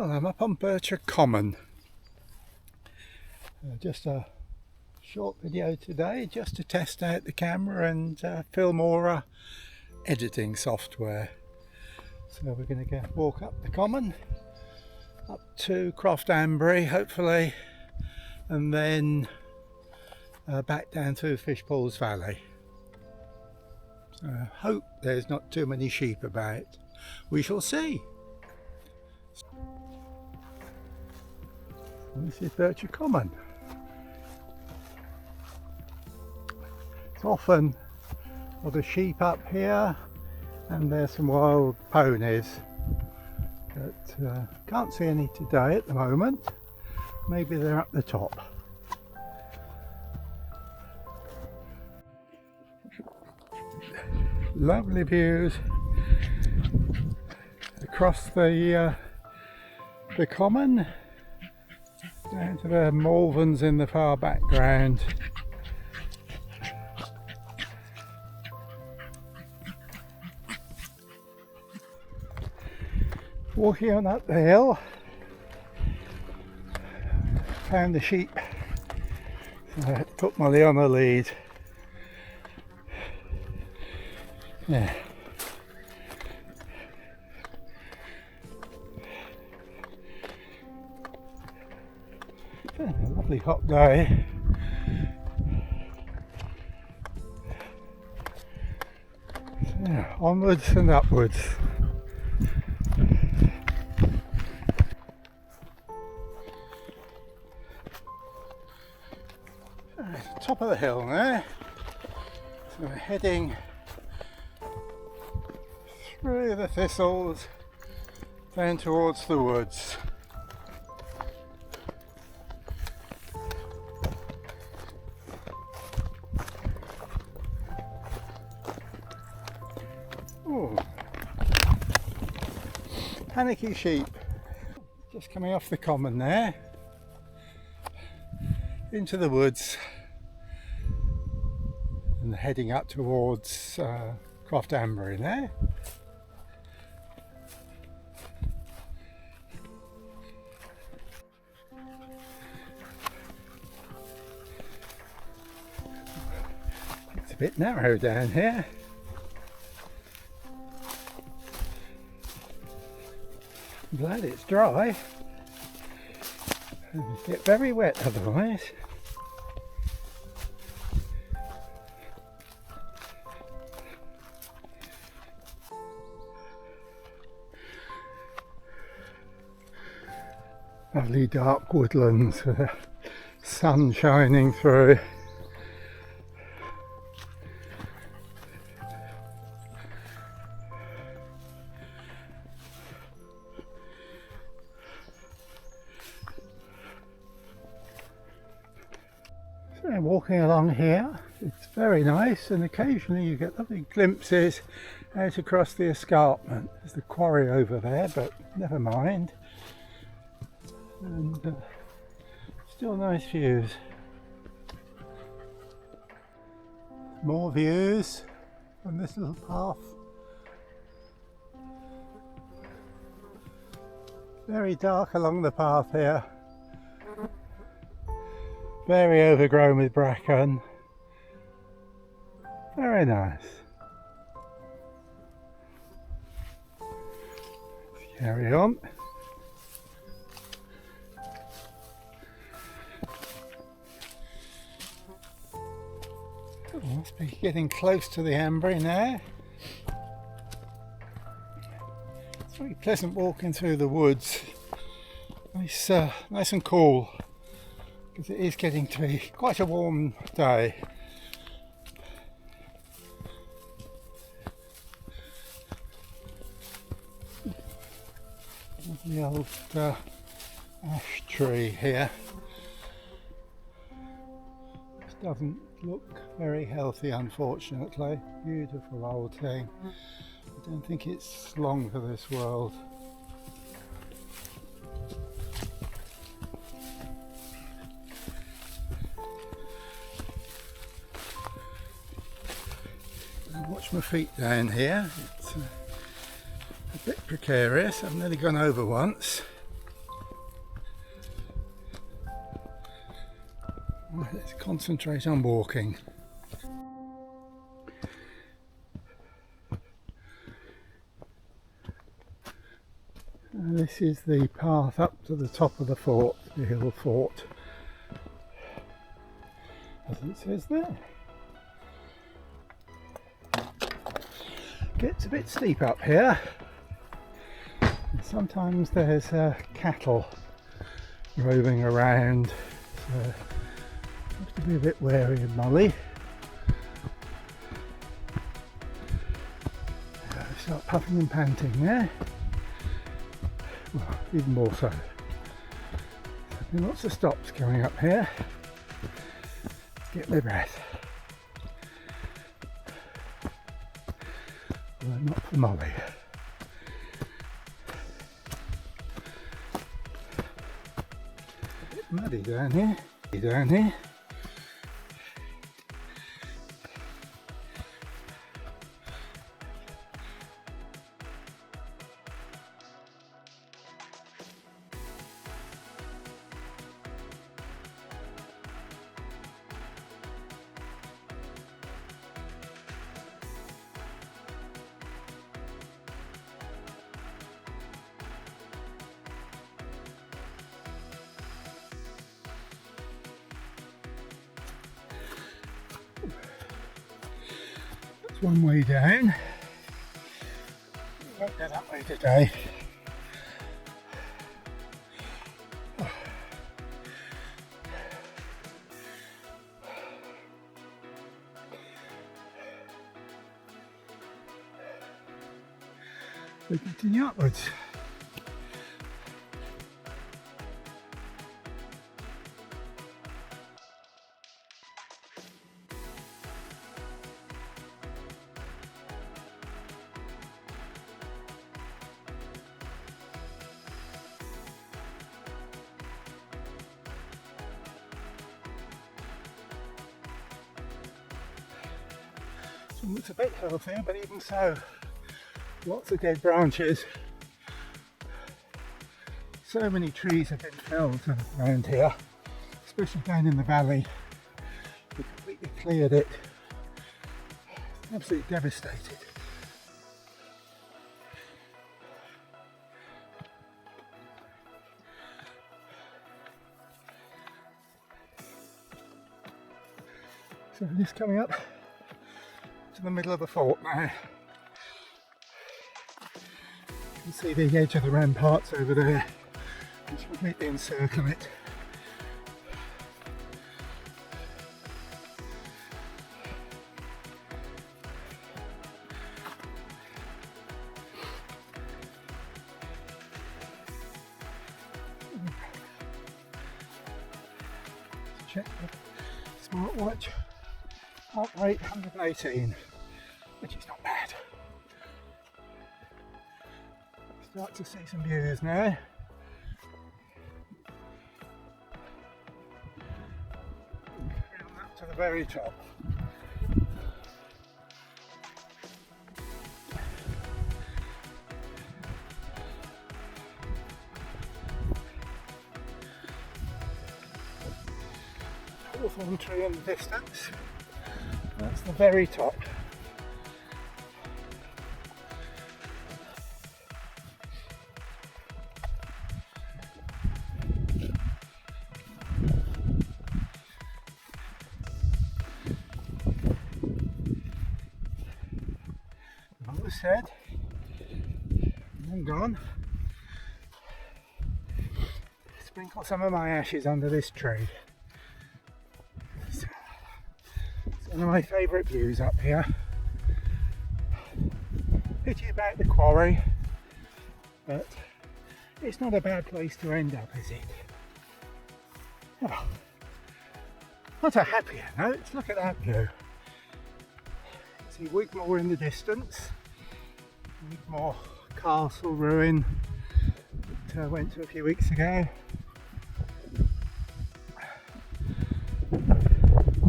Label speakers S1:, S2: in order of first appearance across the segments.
S1: Well, I'm up on Bircher Common. Just a short video today just to test out the camera and Filmora editing software. So we're going to walk up the common, up to Croft Ambrey hopefully, and then back down to Fishpools Valley. So I hope there's not too many sheep about. We shall see. This is Bircher Common. It's often a lot of sheep up here, and there's some wild ponies, but can't see any today at the moment. Maybe they're up the top. Lovely views across the common, down to the Malverns in the far background. Walking on up the hill, found the sheep, so I had to put Molly on the lead. Yeah. A lovely hot day. So, onwards and upwards. Top of the hill now. So we're heading through the thistles down towards the woods. Ooh. Panicky sheep. Just coming off the common there, into the woods and heading up towards Croft Ambrey there. It's a bit narrow down here. I'm glad it's dry. You get very wet otherwise. Lovely dark woodlands with the sun shining through. So walking along here, it's very nice, and occasionally you get lovely glimpses out across the escarpment. There's the quarry over there, but never mind. And still nice views. More views on this little path. Very dark along the path here. Very overgrown with bracken. Very nice. Let's carry on. Must be getting close to the Ambrey now. It's very pleasant walking through the woods. Nice and cool, because it is getting to be quite a warm day. The old ash tree here. This doesn't look very healthy, unfortunately. Beautiful old thing. I don't think it's long for this world. Watch my feet down here. It's a bit precarious. I've nearly gone over once. Right, let's concentrate on walking. This is the path up to the top of the fort, the hill fort, as it says there. Gets a bit steep up here. And sometimes there's cattle roving around, so you have to be a bit wary of Molly. Start puffing and panting there. Well, even more so. And lots of stops coming up here. Get my breath. Well, not for Molly. A bit muddy down here. Down here. That's one way down. We won't go that way today. We continue upwards. It looks a bit healthier, but even so, lots of dead branches. So many trees have been felled around here, especially down in the valley. We completely cleared it. Absolutely devastated. So just coming up to the middle of the fort now. You can see the edge of the ramparts over there, which completely encircle it. Check the smartwatch. Heart rate 118, which is not bad. Start to see some views now. Carry on up to the very top. Hawthorn tree in the distance. That's the very top. Like I said, I'm gone. Sprinkle some of my ashes under this tree. One of my favourite views up here. Pity about the quarry, but it's not a bad place to end up, is it? Oh, what a happier note. Look at that view. See Wigmore in the distance. Wigmore Castle ruin that I went to a few weeks ago.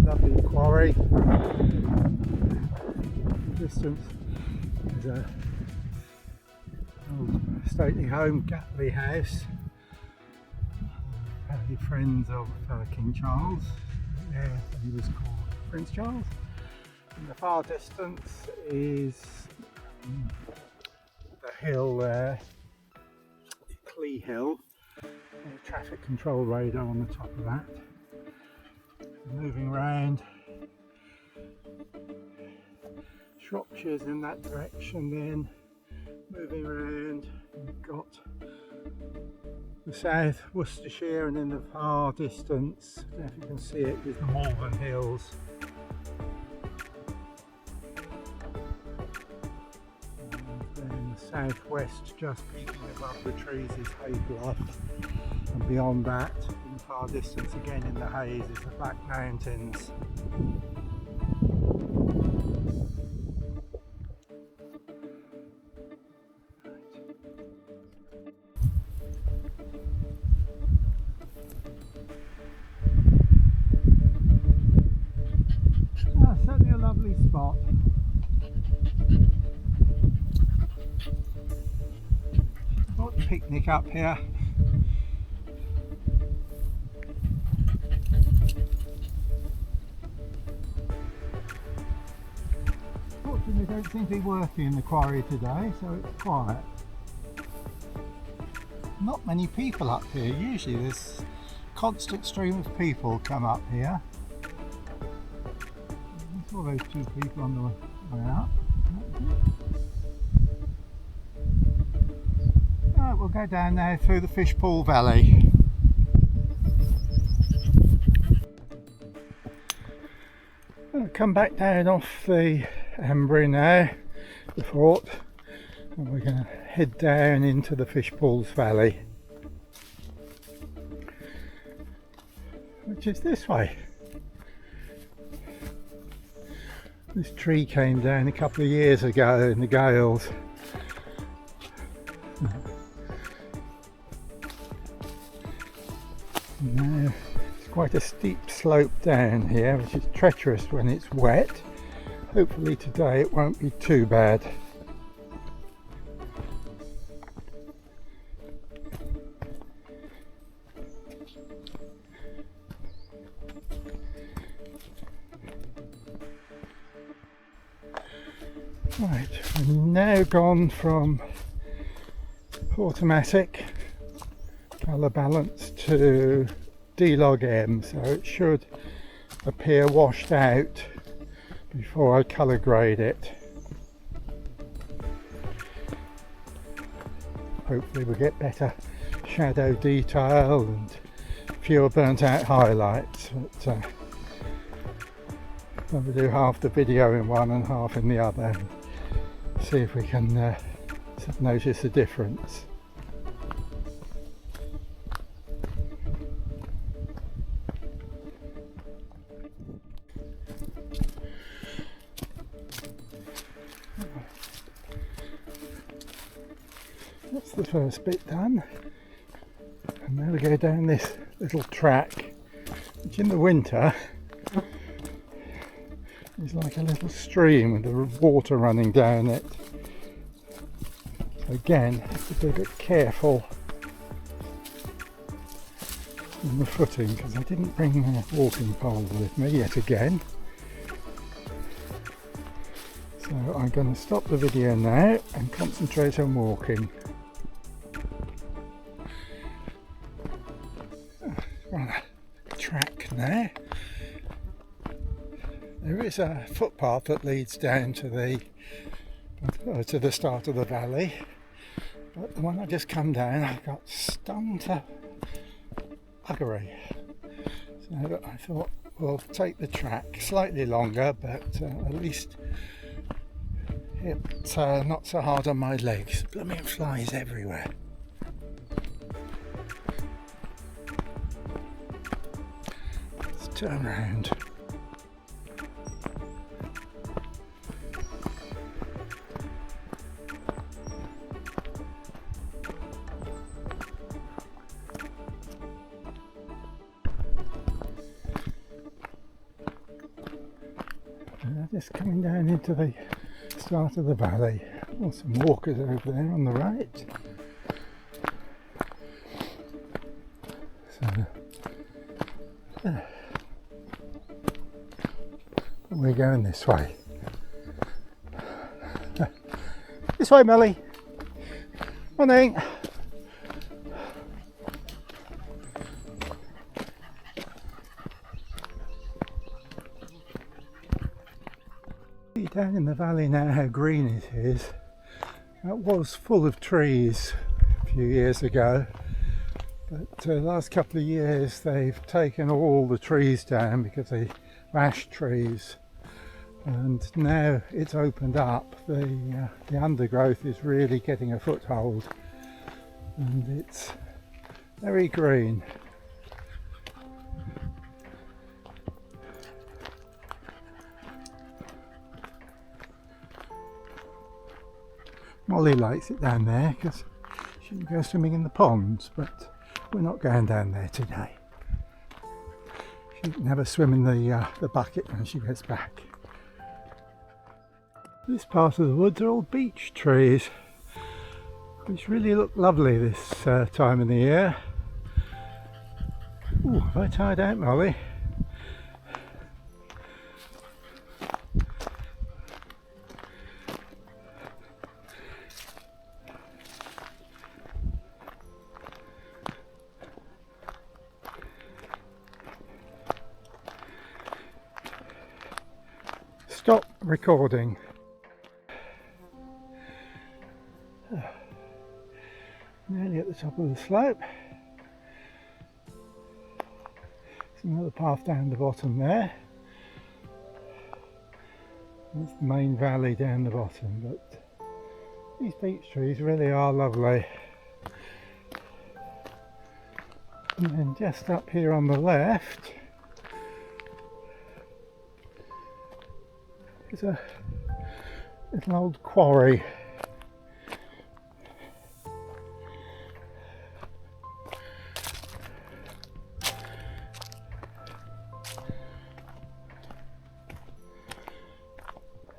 S1: Lovely quarry. Distance there's a old stately home, Gatley House. Apparently friends of King Charles, there he was called Prince Charles. In the far distance is the hill there, Clee Hill, a traffic control radar on the top of that. Moving around, Shropshire's in that direction, then moving around we've got the South Worcestershire, and in the far distance, I don't know if you can see it, is the Malvern Hills. And then the southwest, just peeking above the trees, is Hay Bluff, and beyond that, in the far distance again in the haze, is the Black Mountains. Certainly a lovely spot. Got a picnic up here. Fortunately, don't seem to be working in the quarry today, so it's quiet. Not many people up here. Usually there's a constant stream of people come up here. I saw those two people on the way up. Right, we'll go down now through the Fishpools Valley. I'll come back down off the Ambrey now, the fort, and we're going to head down into the Fishpools Valley, which is this way. This tree came down a couple of years ago in the gales. Now it's quite a steep slope down here, which is treacherous when it's wet. Hopefully today it won't be too bad. Right, we've now gone from automatic colour balance to D-Log M, so it should appear washed out before I colour grade it. Hopefully we'll get better shadow detail and fewer burnt out highlights, but we'll do half the video in one and half in the other and see if we can notice the difference. That's the first bit done, and now we go down this little track, which in the winter is like a little stream with the water running down it. So again, have to be a bit careful in the footing, because I didn't bring a walking pole with me yet again. So I'm going to stop the video now and concentrate on walking. On a track now. There is a footpath that leads down to the start of the valley, but the one I just come down, I got stung to buggery. So I thought we'll take the track, slightly longer, but at least it's not so hard on my legs. Blooming flies everywhere. Let's turn around. Just coming down into the start of the valley. Oh, some walkers over there on the right. So, going this way. This way, Melly. Morning. See down in the valley now how green it is. That was full of trees a few years ago, but the last couple of years they've taken all the trees down because they ash trees, and now it's opened up. The undergrowth is really getting a foothold and it's very green. Molly likes it down there because she can go swimming in the ponds, but we're not going down there today. She can have a swim in the bucket when she gets back. This part of the woods are all beech trees, which really look lovely this time of the year. Ooh, have I tired out, Molly? Stop recording. Nearly at the top of the slope. There's another path down the bottom there. That's the main valley down the bottom, but these beech trees really are lovely. And then just up here on the left is a little old quarry.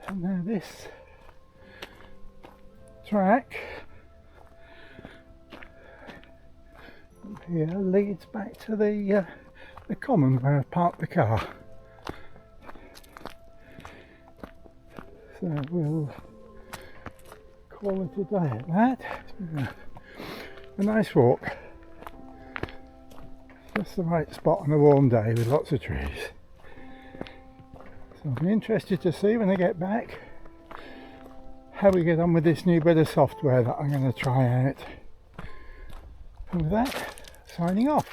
S1: And now this track here leads back to the common where I parked the car. So we'll call it a day at that. It's been a nice walk. Just the right spot on a warm day with lots of trees. So I'll be interested to see when I get back how we get on with this new bit of software that I'm going to try out. And with that, signing off.